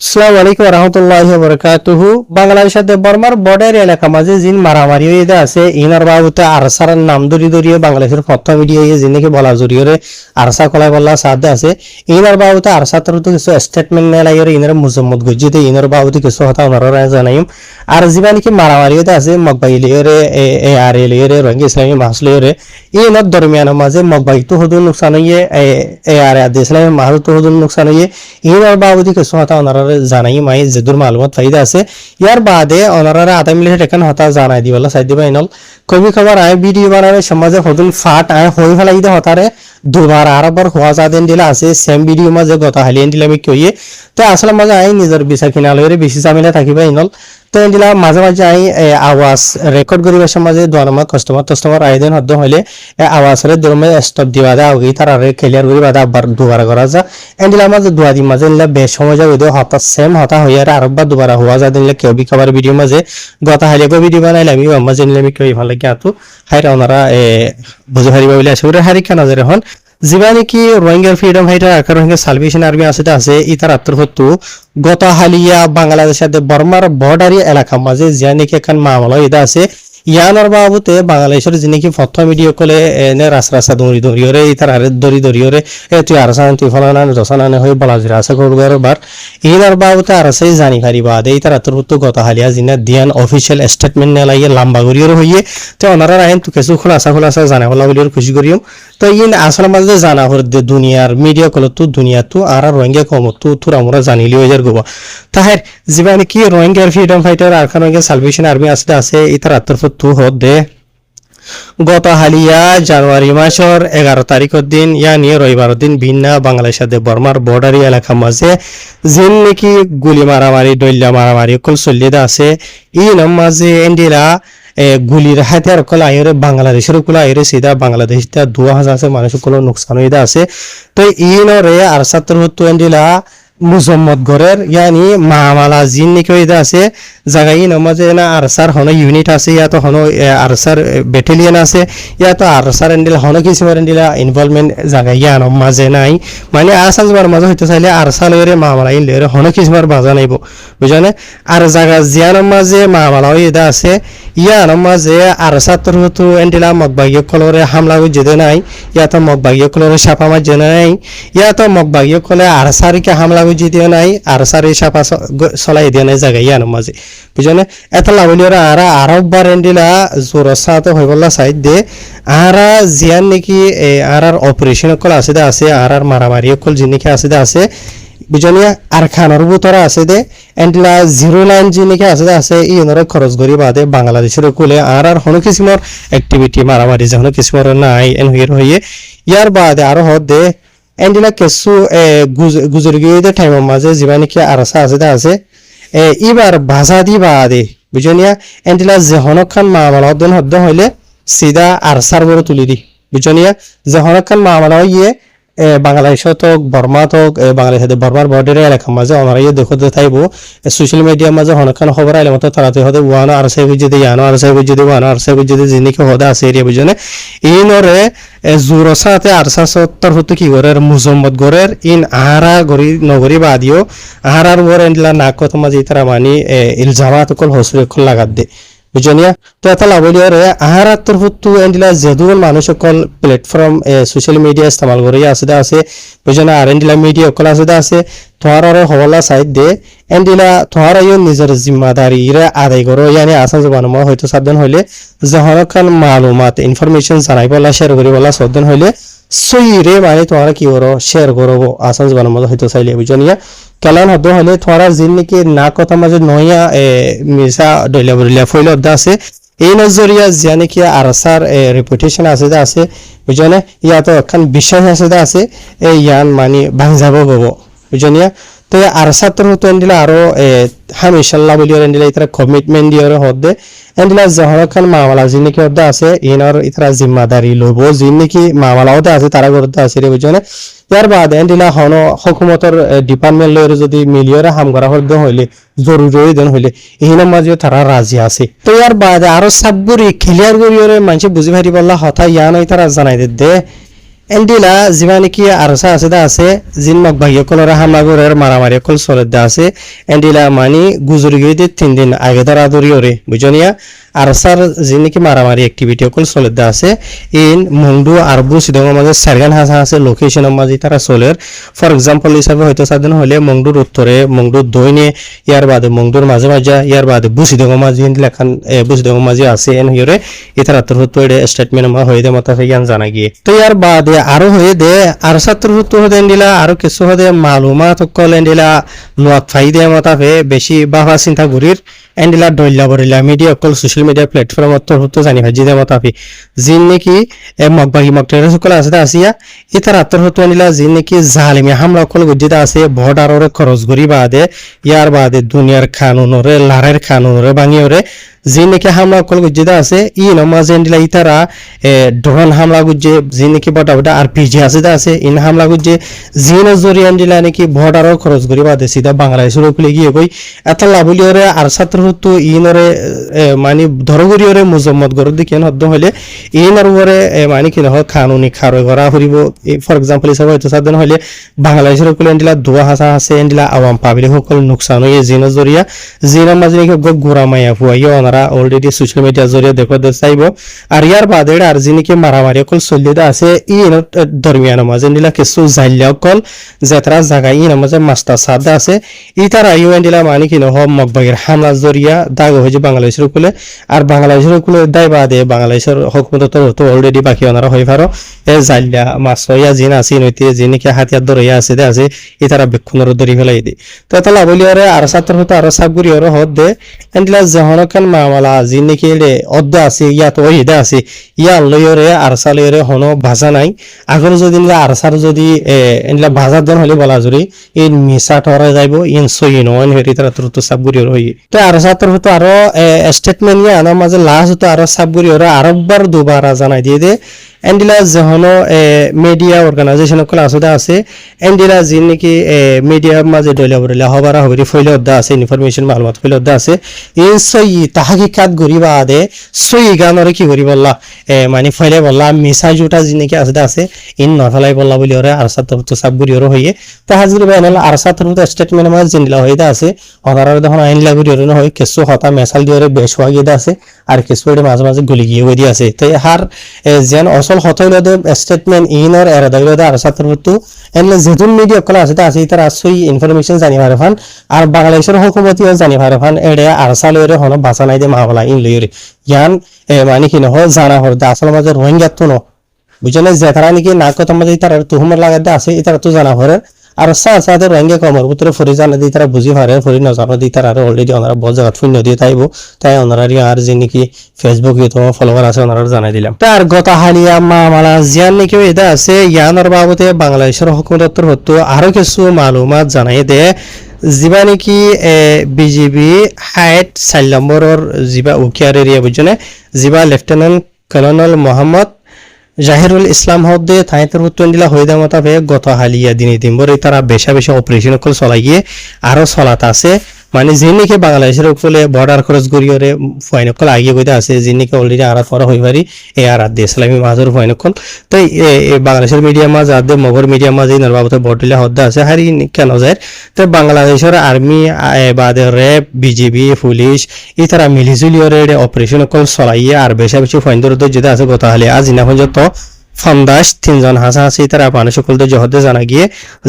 আসসালামু আলাইকুম রহমতুল্লাহি বারাকাতুহু। বাংলাদেশের সাথে বর্মার বর্ডার এলাকা মাঝে জিন মারামারি হয়ে আছে ইনার বাবুতে আরসার নাম ধরিয়ে বাংলাদেশের প্রথম ভিডিও জিন নাকি বলা জড়িয়ে আরসা কলাই বলা সাথে আছে ইনার বাবুতে আরসা তো কিছু স্টেটমেন্ট নেয় লাগে ইনার মুজম্মদ গজ্জিতে ইনার বাবুতে কিছু কথা ওনারা জানাইম আর জিবা নাকি মারামারি হয়ে আছে মগবাইলিয়রে এ আর এলিয়রে রঙ্গি ইসলামী মাসলিয়রে ইনার দরমিয়ান মাঝে মগবাই তো হদুন নুকসান হয়ে এ আর আদি ইসলামী মাহল তো হদুন নুকসান হয়ে ইনার বাবুতে কিছু কথা ওনারা জানাই মাই যেদুর মালুমাত ফাইদা আছে ইয়ার বাদে ওনারা আধা মিনিট এখন হতা জানাই দিবলা সাইড দিবা ইনল কবি খবর আয় ভিডিও বানাবে সমাজে হদুল ফাট আয় হই ফেলাই দে হতারে দুবার আরবার হওয়া যাদেন দিলা আছে সেম ভিডিও মাঝে গত হালিয়ান দিলাম কইয়ে তো আসলে মাঝে আই নিজের বিচার কিনা লইরে বেশি জামিলা থাকিবা ইনল তো দিলা মাঝে মাঝে আই আওয়াজ রেকর্ড করিবার সমাজে দোয়ানমা কাস্টমার আইদেন হদ্দ হইলে আওয়াজরে দরমে স্টপ দিবা দা ওই তারারে ক্লিয়ার করিবা দা আবার দুবার করা যা এন্ডিলা মাঝে দুয়া দি মাঝে নিলা বেশ সময় যাবে দে হতা সেম হতা হইয়ারে আরবার দুবার হওয়া যা দিলে কেউ বি খাবার ভিডিও মাঝে গত হালিয়া কো ভিডিও বানাইলে আমি মাঝে নিলাম কই ভালো লাগে আতো হাইরা ওনারা বুঝে হারিবা বলে আছে ওরে হারিকা নজরে হন জীবানি কি রোহিঙ্গার ফ্রিডম ফাইটার আকার রোহিঙ্গা সালভেশন আর্মি আছে ইতার আত্মহত্যু গত হালিয়া বাংলাদেশের সাথে বর্মার বর্ডারি এলাকা মাঝে জিয়া নাকি এখন মামলা এটা আছে ইয়ানোর বাবুতে বাংলাদেশের যিনি কি প্রথম ভিডিও কলে এনে রাস্তা দৌড়িয়ে ইতার আরে দৌড়িয়ে তুই আরসান তুই ফলানান রসানানে হয়ে বলাজিরা আছে করবার বার ইনার বাবুতে আরসাই জানি পারি বাদ ইতার আত্মহত্যু গত হালিয়া জিনা দিয়ান অফিসিয়াল স্টেটমেন্ট নে লাগিয়ে লম্বা করিয়ে হইয়ে তো ওনারা আইন তো কিছু খোলাসা জানা বলা বলি খুশি করিম তো ইন আসলে মাঝে জানা হর দে দুনিয়ার মিডিয়া কল তো দুনিয়া তো আর রোহিঙ্গা কম তো তোর আমরা জানিলি হয়ে যার গোবা তাহের জীবানি কি রোহিঙ্গার ফ্রিডম ফাইটার আর রোহিঙ্গা সালভেশন আর্মি আছে ইতার আত্মহত্যু হদ দে গত হালিয়া জানুয়ারি মাসের 11 তারিখের দিন ইয়ানি রবিবার দিন ভিন্না বাংলাদেশ সাথে বর্মার বর্ডারি এলাকা মাঝে জিন নাকি গুলি মারামারি দল্যা মারামারি কল চলিয়ে আছে ই নাম মাঝে এন্ডিরা গুলির হাতিয়ার কল আইরে বাংলাদেশের কল আইরে সিধা বাংলাদেশ 2000 আছে মানুষ কল নুকসান হয়ে আছে তো ইনরে আর 70 এন্ডিলা মুজম্মদ গরের ইয়ানি মামালা জিন নাকি হইতে আছে জায়গায় নমাজে না আরসার হনো ইউনিট আছে ইয়া তো হনো আরসার ব্যাটালিয়ন আছে ইয়া তো আরসার এন্ডিল হনো কিসিমার এন্ডিলা ইনভলভমেন্ট জায়গায় ইয়া নমাজে নাই মানে আসাজ বার মাঝে হইতে চাইলে আরসা লইরে মামালা ইন লইরে হনো কিসিমার বাজা নাইব বুঝানে আর জায়গা জিয়া নমাজে মামালা হইতে আছে ইয়া নমাজে আরসা তো এন্ডিলা মগবাগিয় কলরে হামলা যেতে নাই ইয়া তো মগবাগিয় কলরে সাপা মাঝে নাই ইয়া তো মগবাগিয় কলে আরসারিকে হামলা বুঝি দিয়ে নাই আর সারি সাপা চলাই দিয়ে নাই জায়গা ইয়ার মাঝে বুঝলে এত লাভলিওরা আরো বার এন্ডিলা জোর সাথে হয়ে বললা সাইড দে আরা জিয়ান নাকি আর অপারেশন কল আছে আর মারামারি কল জিনিকে আছে বুঝলি আর খানোর ভিতরে আছে দে এন্ডিলা জিরো লাইন জিনিকে আছে ই ওনারা খরচ করি বাদে বাংলাদেশের কুলে আর হনো কিসিমর অ্যাক্টিভিটি মারামারি যে হনো কিসিমর নাই এন হয়ে ইয়ার বাদে আরো হদ দে এন্ডিলা কিছু গুজরি গিয়ে টাইমের মাঝে যিবা নাকি আরসা আছে এবার ভাষা দি বাদে বুঝনিয়া এন্ডিলা যে হনখান মামলা হদ্দ হইলে সিধা আরসার বড় তুলি দি বুঝনিয়া যে হনখান মামলা হইয়ে বাংলাদেশ তো বর্মা তো বাংলাদেশের বর্মার বর্ডারের এলাকার মাঝে ওনারা ইয়ে দেখতে থাইব সোশ্যাল মিডিয়ার মাঝে হনখান খবর আইলে মতো তাড়াতাড়ি হতে ওয়ানো আরসাই বুঝে দিই ইয়ানো আরসাই বুঝে দিই ওয়ানো আরসাই বুঝে দিই যিনিকে হদা আছে এরিয়া বুঝনে এই নরে জোর সাথে আরসা সত্তর হতে কি করে মুজম্মদ গরের ইন আহারা গরি নগরী বাদিও আহারার ওর এন্ডলা নাক কত মাঝে তারা মানি ইলজামাত কল হসুরে কল লাগাত দে বুঝনিয়া তো এত লাভলিয়রে আহারার তরফতু এন্ডিলা যেদুল মানুষ সকল প্ল্যাটফর্ম সোশ্যাল মিডিয়া ইস্তেমাল করে আছে বুঝনা আর এন্ডিলা মিডিয়া সকল আছে তোমার হওয়ালা সাইড দে এন্ডিলা তোমার নিজের জিম্মাদারি ইরে আদায় করো ইয়ানি আসা জবানো হয়তো সাবধান হইলে যখন মালুমাত ইনফরমেশন জানাই বলা শেয়ার করি বলা সাবধান হইলে সইরে মানে তোমার কি করো শেয়ার করবো আসা জবানো মতো হয়তো চাইলে বুঝনিয়া কেলান হদ্দ হলে তোমার জিন নাকি না কথা মাঝে নয়া মিসা ডইলা ফইল আছে এই নজরিয়া জিয়া নাকি আরসার রেপুটেশন আছে বুঝনে ইয়া তো এখন বিশ্বাস আছে এই ইয়ান মানে ভাঙ যাব গব বুঝনিয়া তো আরসার তোর হতো এন্ডিলা আরো হামিশাল্লাহ বলি এন্ডিলা ইতারা কমিটমেন্ট দিয়ে হদ্দে এন্ডিলা যখন মামলা জিন নাকি হদ্দা আছে ইনার ইতারা জিম্মাদারি লইব জিন নাকি মামলা হতে আছে তারা করতে আছে রে বুঝনে ইয়ার বাদ এন্ডিলা হন হকুমতর ডিপার্টমেন্ট লয়ের যদি মিলিয়রে হাম করা হদ্দ হইলে জরুরি দেন হইলে এইনার মাঝে তারা রাজি আছে তো ইয়ার বাদ আরো সাবগুরি ক্লিয়ার করিয়রে মানুষ বুঝি ভারি বললা হতা ইয়ান তারা জানাই দে এন্ডিলা যিমানে কি আরসা আছে দা আছে জিন মক ভাইয়া কলরা হামলা করে মারামারি কল চলে দা আছে এন্ডিলা মানি গুজরি গই 3 দিন আগে ধরা ধরি ওরে বুঝনিয়া আরসার জিন কি মারামারি অ্যাক্টিভিটি কল চলে দা আছে ইন মুন্ডু আরবু সিদং মাঝে সারগান হাসা আছে লোকেশনের মাঝে তারা চলের ফর এক্সাম্পল হিসাবে হয়তো সাধন হলে মংডুর উত্তরে মংডুর দইনে ইয়ার বাদে মংডুর মাঝে মাঝে ইয়ার বাদে বুসিদং মাঝে লেখান বুসিদং মাঝে আছে এন হিরে ইতারা তোর হতো স্টেটমেন্ট মা হয়ে দে মতা ইয়ান জানা গিয়ে তো ইয়ার বাদে আরো হয়ে দে আর সাত্তর হতো হদেন দিলা আরো কিছু হদে মালুমাত কলেন দিলা লোয়াত ফাইদে মতা বেশি বাবা চিন্তা করির এন্ডিলা দইলা বরিলা মিডিয়া কল সোশ্যাল মিডিয়া প্ল্যাটফর্ম তোর হতো জানি ভাই জিদে মতা জিন নাকি মকবাহি মকটের সকল আছে আসিয়া ইতারা তোর হতো এন্ডিলা জিন নাকি জালিমি হামলা কল গজিদা আছে বর্ডাররে খরচ করি বাদে ইয়ার বাদে দুনিয়ার কানুনরে লারের কানুনরে ভাঙিওরে জিন নাকি হামলা কল গজিদা আছে ই নমাজ এন্ডিলা ইতারা ড্রোন হামলা গুজে জিন নাকি বটা বটা আরপিজি আছে দা আছে ইন হামলা গুজে জিন জরি এন্ডিলা নাকি বর্ডারর খরচ করি বাদে সিধা বাংলাদেশের উপরে গিয়ে কই এত লাভলিওরে আর ছাত্র হতো ইনরে মানে ধরগরিওরে মুজম্মদ গর দিকে হদ্দ হলে ইনর উপরে মানে কি হয় কানুনি খারয় করা হরিব ফর এক্সাম্পল হিসাবে হয়তো সাধন হলে বাংলাদেশের উপরে এন্ডিলা দোয়া হাসা আছে এন্ডিলা আওয়াম পাবলিক সকল নুকসান হয়ে জিন জরিয়া জিনের মাঝে নাকি গোরা মাইয়া ফুয়াইয়া ওনারা অলরেডি সোশ্যাল মিডিয়া জরিয়া দেখো চাইব আর ইয়ার বাদে আর যিনিকে মারামারি অকল চলিয়ে আছে ইন দরমিয়ান মাঝে এন্ডিলা কিছু জাইলিয়া অকল যেতারা জায়গা ইন মাঝে মাস্টার সাদা আছে ইতার আইও এন্ডিলা মানে কি নহ মকবাগের হামলা জরিয়া দাগ হয়েছে বাংলাদেশের উপরে আর বাংলাদেশের উপরে দায় বাদে বাংলাদেশের হকুমত তো অলরেডি বাকি ওনারা হয়ে পারো এ জাইলিয়া মাছয়া জিন আছে নইতে যিনিকে হাতিয়ার ধরিয়া আছে দে আছে ইতারা বেক্ষণর ধরি ফেলাই দি তো এটা লাভলিয়ারে আর ছাত্র হতো আর সাবগুড়ি ওর হদ দে এন্ডিলা জহনকান মামলা যিনিকে অদ্দ আছে ইয়া তো ওই দে আছে ইয়া লইরে আর সালইরে হনো ভাষা নাই আগর যদি আরসার যদি এন্ডিলা ভাষা দেন হলে বলা জরি ইন মিসা টরা যাইব ইন সই নন হেরি তারা তো সাবগুড়ি ওর হই তো আর ছাত্র হতো আরো স্টেটমেন্ট নিয়ে আনার মাঝে লাস্ট হতো আরো সাবগুড়ি ওরা আরেকবার দুবার জানাই দিয়ে দে এন্ডিলা যখন মিডিয়া অর্গানাইজেশন কল আসতে আছে এন্ডিলা যিন নাকি মিডিয়ার মাঝে ডইলা বরিলা হবারা হবরি ফইলে অদ্দা আছে ইনফরমেশন মালুমাত ফইলে অদ্দা আছে এই সই তাহাকিকাত গরিবা আদে সই গানরে কি করি বললা মানে ফইলে বললা মিসা জুটা যিন নাকি আসতে আছে ইন নফলাই বললা বলি ওরে আর সাত তো সব গরি ওরে হইয়ে তাহাজুরি বানাল আর সাত তো স্টেটমেন্ট মাঝে জিনলা হইদা আছে অনারা দেখুন আইন লাগি ওরে হয় কিছু হতা মেসাল দিওরে বেশ হওয়া গিয়ে আছে আর কিছু মাঝে মাঝে গুলি গিয়ে হই আছে তাই হার যেন আসল হতইলদে স্টেটমেন্ট ইনর এর দাইলদে আর ছাত্র হতো এনলে যেতুন মিডিয়া কলা আছে আছে তার আসই ইনফরমেশন জানি পারফান আর বাংলাদেশের হুকুমতিও জানি পারফান এডে আর সালরে হন বাসা নাই দে মাহলা ইন লইরে জ্ঞান মানে কি নহ জানা হর আসল মাঝে রোহিঙ্গা তো ন বুঝনে যে তারা নাকি না কথা মাঝে তার তুহুমর লাগাতে আছে ইতারা তো জানা হরে আর সাথে রোহিঙ্গা কমর ভিতরে ফরি জানা দি তারা বুঝি পারে ফরি না জানা দি তারা অলরেডি ওনারা বহু জায়গা শূন্য দিয়ে তাইব তাই ওনারা আর যে নাকি ফেসবুক ইউটিউব ফলোয়ার আছে ওনারা জানাই দিলাম তার গত হালিয়া মামলা জিয়ান নাকি এটা আছে ইয়ানোর বাবদে বাংলাদেশের হুকুমত হতো আরো কিছু মালুমাত জানাই দে যিবা নাকি বিজেপি হাইট 4 নম্বরের যিবা উকিয়ার এরিয়া বুঝনে যিবা লেফটেন্যান্ট কর্নেল মোহাম্মদ জাহিরুল ইসলাম হদ্দে থাইতের উত্তরদিলা হইদা মতাবে গত হালিয়া দিনে দিনবরে তারা বেশা বেশা অপারেশন কল চলাইয়ে আরো চলাত আছে মানে যিনিকে বাংলাদেশের উপরে বর্ডার খরচ গড়িয়রে ফাইনকল আগিয়ে গইতে আছে যিনিকে অলরেডি আরাত করা হই পারি এ আরাত দে ইসলামী মাঝর ফাইনকল তাই বাংলাদেশের মিডিয়া মাঝ আদে মগর মিডিয়া মাঝ এই নরবাবতে বর্ডিলা হদ্দা আছে হারি কেন যায় তো বাংলাদেশের আর্মি বাদে র্যাব বিজিবি পুলিশ ই তারা মিলিজুলিয়রে অপারেশন কল চলাইয়ে আর বেশা বেশি ফাইন দর যেটা আছে গত হালিয়া আজ না পর্যন্ত ফন্দাস 3 জন হাসাহাসি তারা মানুষ সকলতে জহদে জানা গিয়ে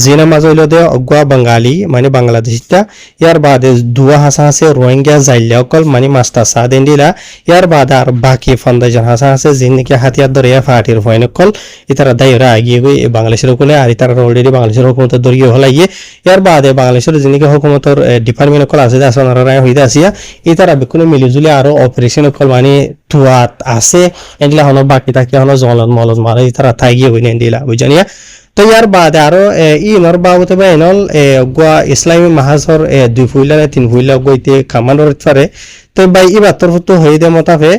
জিনা মাজইলদে অগুয়া বাঙালি মানে বাংলাদেশিটা ইয়ার বাদে দুয়া হাসাহাসি রোহিঙ্গা জাইলিয়া অকল মানে মাস্টার সাদেন দিলা ইয়ার বাদে আর বাকি 15 জন হাসাহাসি যিনিকে হাতিয়ার ধরে ফাটির ফয়নকল ইতারা দায়রা আগিয়ে গই বাংলাদেশের কোলে আর ইতারা অলরেডি বাংলাদেশের হুকুমত দরিয়ে হলাইয়ে ইয়ার বাদে বাংলাদেশের যিনিকে হুকুমতর ডিপার্টমেন্ট কল আছে আসনারা রায় হইদা আসিয়া ইতারা বিকুনে মিলিজুলি আরো অপারেশন কল মানে তুয়াত আছে এগুলা হলো বাকি তাকে হলো জলন মলন মারে তারা থাই গিয়ে হইনে দিলা বুঝানিয়া তো ইয়ার বাদে আরো ইনর বাবতে বা এনল গোয়া ইসলামী মাহাজর 2 ফুইলা 3 ফুইলা গইতে কামানোর পারে তো ভাই ই বাতর হতো হই দে মতাফে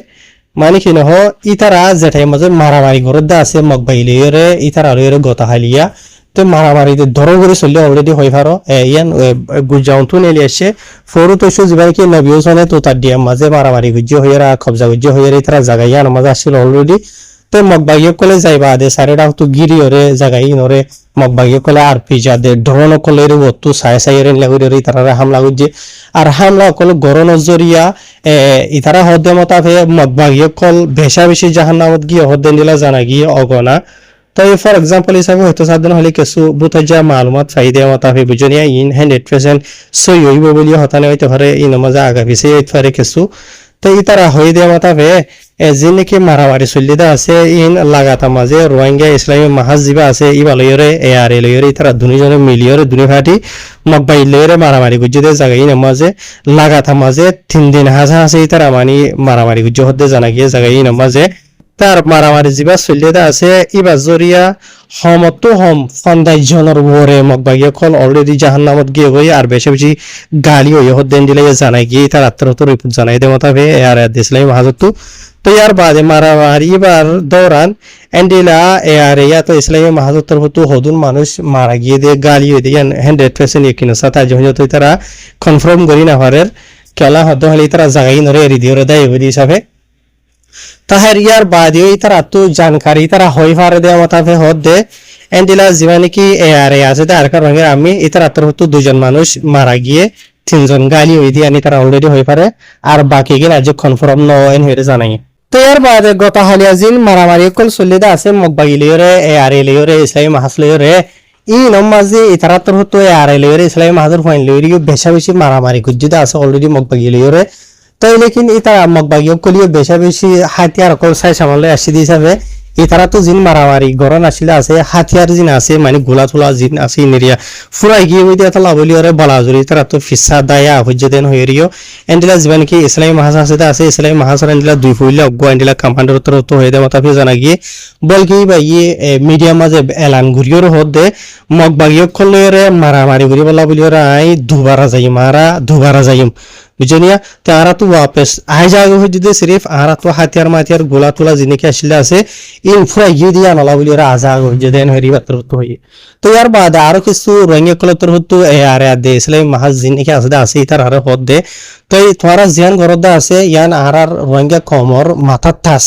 মানে কি নহ ইতারা যেটাই মাঝে মারামারি ঘরত আছে মকবাইলিরে ইতারা আরে গতা হালিয়া তো মারামারিতে ধরো করে চললে অলরেডি হয়ে পারো ইয়ান গুজাউন্টু নেলি আসছে ফোরু তো যিবাই কি নবীসনে তো তার দিয়ে মাঝে মারামারি গুজ্জ হইয়া কবজা গুজ্জ হইয়া তারা জায়গা ইয়ান মাঝে আসছিল অলরেডি তো মগবাগিয়ে কলে যাইবা দে সারেডা তো গিরি ওরে জাগাই নরে মগবাগিয়ে কলে আর পিজা দে ড্রোন কলে রে বত্তু সায় সায় রে লাগি তারা হামলা গুজে আর হামলা কল গরন জরিয়া ইতারা হদ্দে মতাফে মগবাগিয়ে কল বেশা বেশি জাহান্নামত গিয়ে হদ্দে নিলা জানা গিয়ে অগনা তো ফর এক্সাম্পল হিসাবে হয়তো সাধারণ হলে কিছু বুতাজা মালুমাত চাহিদা মতাফে বুঝনিয়া ইন 100% সই হইব বলি হতানে হইতে পারে ইন মজা আগা পিছে হইতে পারে কিছু তো ইতারা হই দেয়া মতাফে যে নাকি মারামারি চলিদা আছে ইন লাগাতা মাঝে রোহিঙ্গা ইসলামী মাহাজ যিবা আছে ই বালয়রে এ আর এ লয়রে ইতারা দুনিজনে মিলিয়রে দুনি ফাটি মগবাই লয়রে মারামারি গুজে জায়গা ইন মাঝে লাগাতা মাঝে 3 দিন হাসা আছে ইতারা মানি মারামারি গুজে হতে জানা গিয়ে জায়গা ইন মাঝে তার মারামারি যিবা চলিদা আছে ইবা জরিয়া হমতো হম 50 জনের ওরে মগবাগিয়া কল অলরেডি জাহান্নামত গিয়ে গই আর বেশি বেশি গালি হই হদ্দেন দিলে জানাই গিয়ে তার আত্মরত রিপোর্ট জানাই দে মতাবে আর ইসলামী মাহাজত তো ইয়ার বাদে মারামারি এবার দৌড়ান এন্ডিলা আর ইয়া তো ইসলামী মাহাজতের হতো হদুন মানুষ মারা গিয়ে দিয়ে গালি হয়ে দিয়ে 100% ইকিন সাথে যখন তারা কনফার্ম করি না হরের কেলা হদ হলে তারা জাগাই নরে এরি দিয়ে দেয় এবারে হিসাবে তাহার ইয়ার বাদেও তারা তো জানকারি তারা হই ফারে দেওয়া মতাফে হদ দে এন্ডিলা জীবানি কি এ আর এ আছে আর কার রঙের আমি ইতার আত্মর হতো 2 জন মানুষ মারা গিয়ে 3 জন গালি হয়ে দিয়ে আনি তারা অলরেডি হই পারে আর বাকি গিয়ে আজ কনফার্ম নয় হয়ে জানাই তো এর বাদে গত হালিয়া জিন মারামারি কল চলিদা আছে মগবাগি লয়রে এ আর এ লয়রে ইসলামী মাহাজ লয়রে ই নমাজি ইতারা তোর হতো এ আর এ লয়রে ইসলামী মাহাজের ফাইন লয়রে বেশা বেশি মারামারি গুজিদা আছে অলরেডি মগবাগি লয়রে তো লেকিন ইতারা মগবাগি কলিও বেশা বেশি হাতিয়ার কল সাই সামালে আসি দিছাবে ইতারা তো জিন মারামারি গরন আসিলে আছে হাতিয়ার জিন আছে মানে গোলা তোলা জিন আছে ইনেরিয়া ফুরাই গিয়ে ওই দিয়া তলা বলি ওরে বলাজুরি তারা তো ফিসা দায়া হজ্জে দেন হইরিও এন্ডিলা জীবন কি ইসলামী মাহাজ আছে ইসলামী মাহাজের এন্ডিলা দুই ফুইলা অগ্গ এন্ডিলা কমান্ডার তো হয়ে দে মতাফি জানা গিয়ে বলকি ভাই মিডিয়া মাঝে এলান ঘুরিওর হদে মগবাগিও কলরে মারামারি ঘুরি বলা বলি ওরা আই দুবারা যাই মারা দুবারা যাইম বুঝনিয়া তো আরা তো वापस আই যাগো হইতে সিরিফ আরা তো হাতিয়ার মাতিয়ার গোলা তোলা জিনিকে আসলে আছে ইন ফুরাই গিয়ে দিয়া নলা বলি ওরা আজাগ হইতে দেন হরি বাতর তো হই তো ইয়ার বাদ আরো কিছু রঙে কলতর হতো এ আর দে ইসলামী মাহাজ জিনিকে আছে তার আর হদ দে তো এই তোমারা জিয়ান গরদা আছে ইয়ান আর রঙে কমর মাথা তাস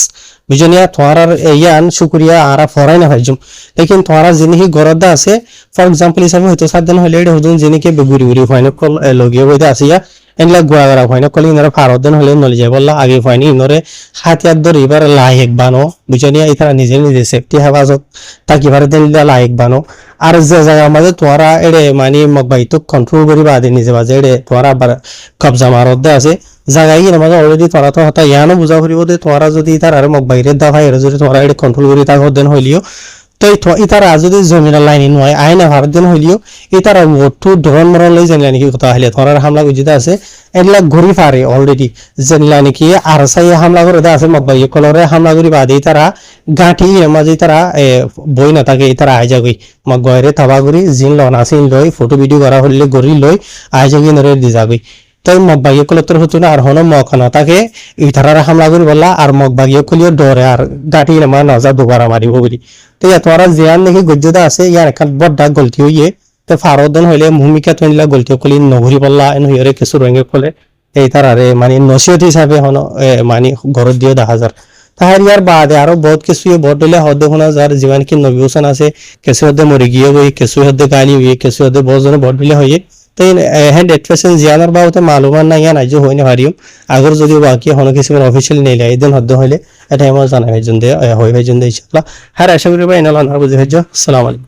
বুঝনিয়া তোমার ইয়ান শুকরিয়া আরা ফরাই না ভাইজুম লেকিন তোমারা জিনিহি গরদা আছে ফর এক্সাম্পল হিসাবে হয়তো সাতদিন হইলে এটা হদুন জিনিকে বেগুরি গুরি ফাইন কল লগিয়ে বইতে আসিয়া এনলা গুয়া গরা ফাইন কল ইনরে ফারদিন হলে নলি যায় বললা আগে ফাইন ইনরে হাতিয়ার ধরে এবার লাইক বানো বুঝনিয়া ইতারা নিজে নিজে সেফটি হেফাজত তাকি বারে দেন লাইক বানো আর যে জায়গা আমাদের তোরা এড়ে মানে মগবাই তো কন্ট্রোল করি বাদে নিজে বাজে এড়ে তোরা আবার কবজা মারদে আছে জায়গায় আমাদের অলরেডি তোরা তো হতা ইয়ানো বুঝা করিব দে তোরা যদি তার আর মগবাইরে দাফাই এর যদি তোরা এড়ে কন্ট্রোল করি তা হদেন হইলিও তো ইতারা যদি জমিনের লাইন নয় আইনা ভারত দিন হইলিও ইতারা ওটু ড্রোন মরন লই জানলা নাকি কথা হইলে তোরার হামলা গুজিতে আছে এগুলা ঘুরি পারে অলরেডি জানলা নাকি আর সাই হামলা করে আছে মগবাই কলরে হামলা করি বাদে তারা গাঁঠি মাঝে তারা বই না থাকে তারা আই যাগই মগবাইরে তাবা করি জিন লন আসিন লই ফটো ভিডিও করা হইলে গরি লই আই যাগি নরে দি যাগই তাই মগবাগিয়ে কলতর হতো না আর হনো মখানা তাকে ইতারার হামলা করি বললা আর মগবাগিয়ে কলিও ডরে আর গাঁঠি নামা নজা দুবারা মারিব বলি তো তোরা জিয়ান নাকি গজ্জদা আছে ইয়ার একটা বড় গলতি হইয়ে তো ফারদন হইলে ভূমিকা তো নিলা গলতি কলি নগরি বললা এন হইরে কিছু রঙে কলে এই তারারে মানে নসিহত হিসাবে হনো মানে ঘরত দিয়ে 10,000 তাহার ইয়ার বাদে আরো বহুত কিছু বদলে হদে হোনা যার জীবন কি নবী হোসেন আছে কিছু হদে মরে গিয়ে গই কিছু হদে গালি হইয়ে কিছু হদে বহুত জন বদলে হইয়ে তো 100% জিয়ানার বাবতে মালুমান না ইয়ান আজ হইনে হারিম আগর যদি বাকি হনো কিছু অফিশিয়াল নেইলে এদিন হদে হইলে এটা আমার জানা ভাইজন দে হই ভাইজন দে ইনশাআল্লাহ হ্যাঁ আশা করি ভাই ইনশাআল্লাহ বুঝে হজ্জ আসসালামু আলাইকুম